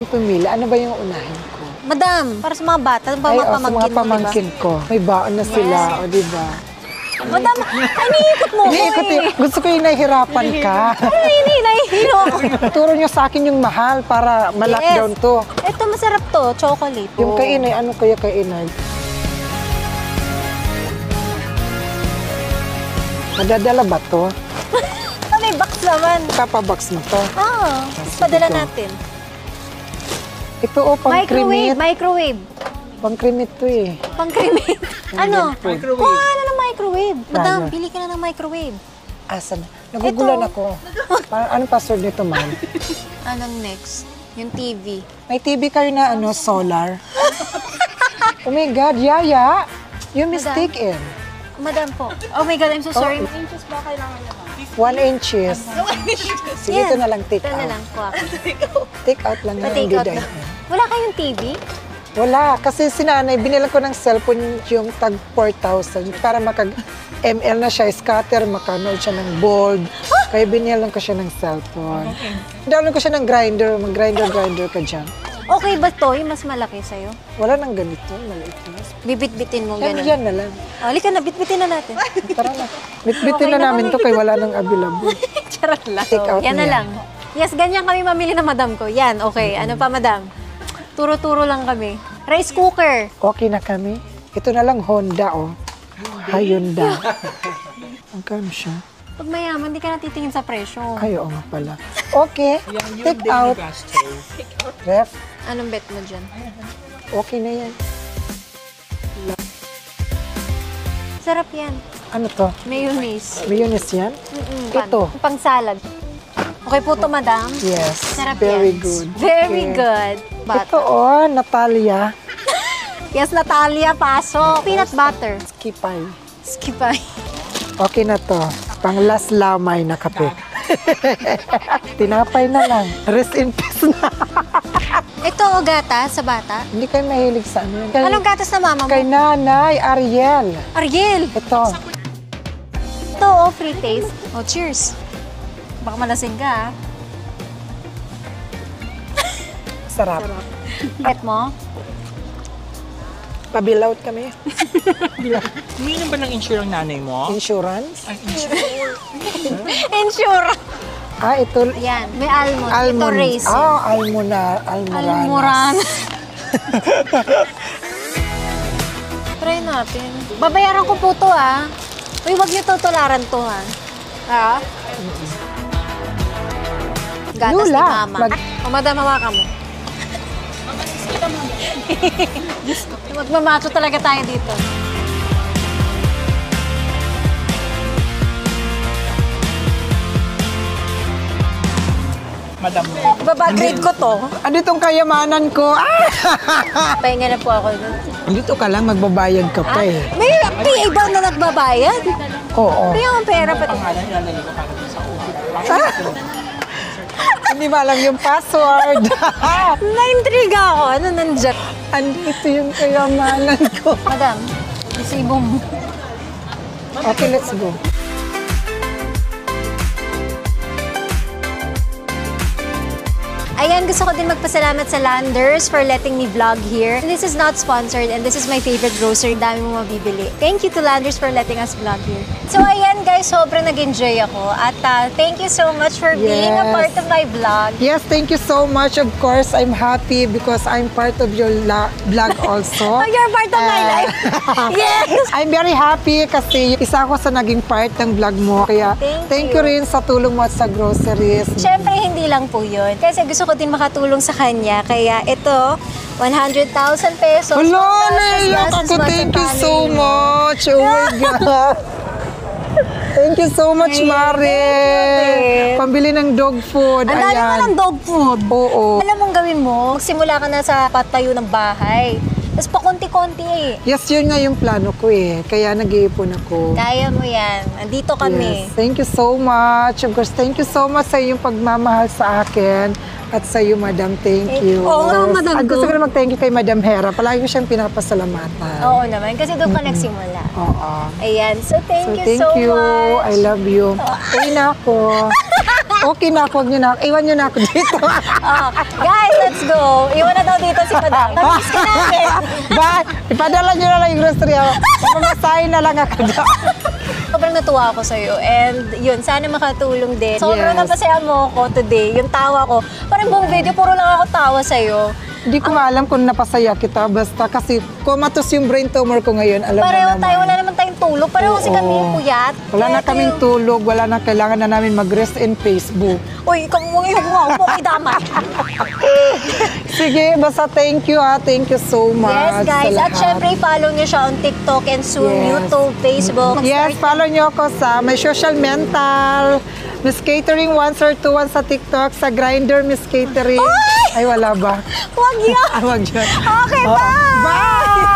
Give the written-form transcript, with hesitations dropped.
Pumili, ano ba yung unahin ko? Madam, para sa mga bata, sa mga pamangkin sa mga pamangkin ko. May baon na sila, o diba? Madam, ay, niikot mo ko eh. Gusto ko yung nahihirapan ka. Ay, nahihilo ako. Turo nyo sa akin yung mahal para ma-lockdown to. Ito, masarap to, chocolate. Yung kay Inay, ano kaya kay Inay? Madadala ba to? May box naman. Papabox mo to? Oo, padala natin. Ito pang-cremate. Microwave. Pang-cremate to eh. Pang-cremate. Ano? Microwave. Kuha na ng microwave. Madam, Ano? bili ka na ng microwave. Asan? Nagugulan ako. Anong password nito, ma'am? Anong next? Yung TV. May TV kayo na solar? Oh my God, Yaya! You mistake it. Madam po. Oh my God, I'm so sorry. Inches ba kailangan niya? 1 inches. Sige, ito na lang take Ito na out. lang po. Take out lang na Pa-take hindi out na. dahil. Wala kayong TV? Wala, kasi sinanay, binilan ko ng cellphone yung tag 4,000 para makag-ML na siya, scatter, makanood siya ng bold. Kaya binilan ko siya ng cellphone. Download ko siya ng grinder, mag-grinder ka dyan. Okay ba to? Yung mas malaki sa'yo? Wala nang ganito, maliit na. Bibit-bitin mo Yan, gano'n. yan na lang. Oh, halika na, bitbitin na natin. Tara na. Bitbitin Okay na naman namin to kaya wala nang available. Charot lang. Take out Yan na na yan. lang. Yes, ganyan kami mamili na madam ko. Yan, okay. Ano pa, madam? Turo-turo lang kami. Rice cooker. Okay na kami. Ito na lang Honda, oh. Hyundai. Magkano siya? Pag mayaman, hindi ka natitingin sa presyo. Ay, oo nga pala. Okay, take out. Ref, Anong bet mo dyan? okay na yan. Sarap yan. Ano to? Mayonnaise. Mayonnaise yan? Ito. Pang salad. Okay po to, madam. Yes. Sarap Very yan. good. Very Okay. good. Ito, oh, Natalia. Yes, Natalia, pasok. Peanut butter. Skipay. Skipay. Okay na to. Pang last lamay na kape. Tinapay na lang. Rest in peace na. Ito, gatas sa bata. Hindi kayo mahilig sa ano. Kay, Anong gatas na mama mo? kay Nanay Ariel. Ariel. Ito. Ito, free taste. Oh, cheers. Baka malasing ka, ah. Sarap. Bet mo? Pabilout kami. Umiinom ba ng insure ang nanay mo? Insurance. Ay, insure. Ensure. Ito. Yan, may almond. Ito Almond. raisin. Almoranas. Almoran. Try natin. Babayaran ko po to, ah. Uy, wag niyo tutularan to, ha. Ha? Gatas Lula. ni mama. O, madam, hawakan mo. Magmamacho talaga tayo dito. Madam mo. Babagrade ko to. Anditong kayamanan ko. Pahinga na po ako. Dito ka lang, magbabayad ka pa eh. May PA ba na nagbabayad? Oo. May ang pera pati. Pangalan nilalagay ko para sa office. Hindi ba alam yung password? Na-intriga ako. Ano nandiyan? Andito yung kayamanan ko. Madam, isibo mo. Okay, let's go. Ayan, gusto ko din magpasalamat sa Landers for letting me vlog here. This is not sponsored and this is my favorite grocery. Dami mo mabibili. Thank you to Landers for letting us vlog here. So ayan guys, sobrang nag-enjoy ako. At thank you so much for being a Yes. part of my vlog. Yes, thank you so much. Of course, I'm happy because I'm part of your vlog also. Oh, you're part of my life. Yes! I'm very happy kasi isa ako sa naging part ng vlog mo. Kaya Thank you you. rin sa tulong mo at sa groceries. Siyempre, hindi lang po yun. Kasi gusto ko din makatulong sa kanya. Kaya ito, 100,000 pesos. Hello, Panggastos, naiyak gastos, ako. mas Thank ang you so family mo. much. Oh my God. Thank you so much, Ay, Mare. thank you, Pambili ng dog food. Ang dami mo ng dog food. Oo. Alam mong gawin mo, simula ka na sa patayo ng bahay. Tapos pakunti-kunti eh. Yes, yun nga yung plano ko eh. Kaya nag-iipon ako. Kaya mo yan. Andito kami. Yes. Thank you so much. Of course, thank you so much sa iyong pagmamahal sa akin. At sa iyo, Madam, thank you. Oo nga, Madam At gusto Go. ko na mag-thank you kay Madam Hera. Palagi ko siyang pinapasalamatan. Oo naman, kasi doon ka nagsimula. Oo. Ayan, so thank So, you thank so you. much. I love you. Uwi na ako. Okay na ako, huwag niyo na. Iwan niyo na ako dito. Guys, let's go. Iwan na daw dito si Madam. Namiss ka namin. Bye! Ipadala niyo na lang yung grocery. Pamasahin na lang ako dyan. Sobrang natuwa ako sa'yo. And yun, sana makatulong din. Sobrang Yes. napasaya mo ako today. Yung tawa ko. Parang buong video, puro lang ako tawa sa'yo. Hindi ko alam kung napasaya kita. Basta kasi comatose yung brain tumor ko ngayon. Alam mo Pareho naman. tayo, wala naman tayong tulog. Pareho kasi Oo. kami puyat. Wala na Kaya ito kaming yung- tulog. Wala na. Kailangan na namin mag-rest in Facebook. Uy, ikaw mo yung mga upo kay damay. Sige, basta thank you ha. Thank you so much. Yes, guys. sa At lahat. syempre, follow nyo siya on TikTok and soon Yes. YouTube, Facebook. Yes, follow nyo ako sa My Social Mental, Miss Catering 1 sa TikTok, sa Grindr Miss Catering. Ay, wala ba? Huwag yan. Wag yun. Okay, Oo. bye! Bye!